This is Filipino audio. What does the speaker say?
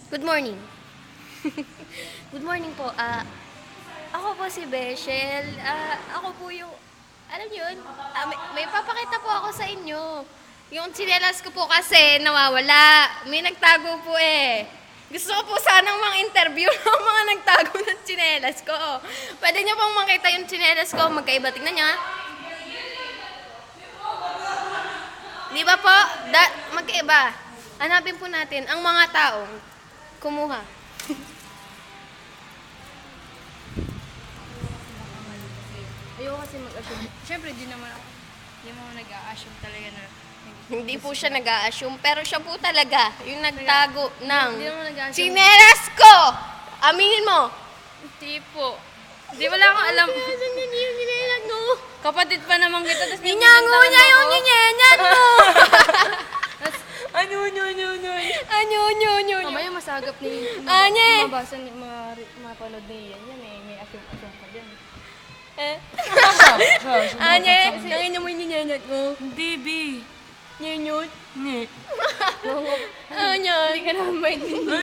Good morning. Good morning po. Ako po si Beshel. Ako po yung, alam niyo yun, may papakita po ako sa inyo. Yung tsinelas ko po kasi nawawala. May nagtago po eh. Gusto ko po sanang mang-interview ng mga nagtago ng tsinelas ko. Pwede niyo pong makita yung tsinelas ko. Magkaiba. Tingnan niyo ha. Di ba po? Magkaiba. Hanapin po natin ang mga taong kumuha. Ayoko kasi mag-assume. Siyempre, di naman nag-a-assume talaga na. Hindi po siya nag-a-assume, pero siya po talaga yung nagtago ng Hindi naman nag-a-assume. tsinelas ko! Aminin mo! Hindi po. Di wala akong alam. Yung tsinelas mo? Kapatid pa naman kita, tapos Ninyango niya yung nyenyan mo! Ano? Anyo. Mamaya masagap ni Anye! mabasa ni mapanood ni Ian yan. May assume ka dyan. Anye, nangin mo yung nyenyan mo. Hindi, B. Nyenyot? Hindi. Anye. Hindi ka naman maintindihan.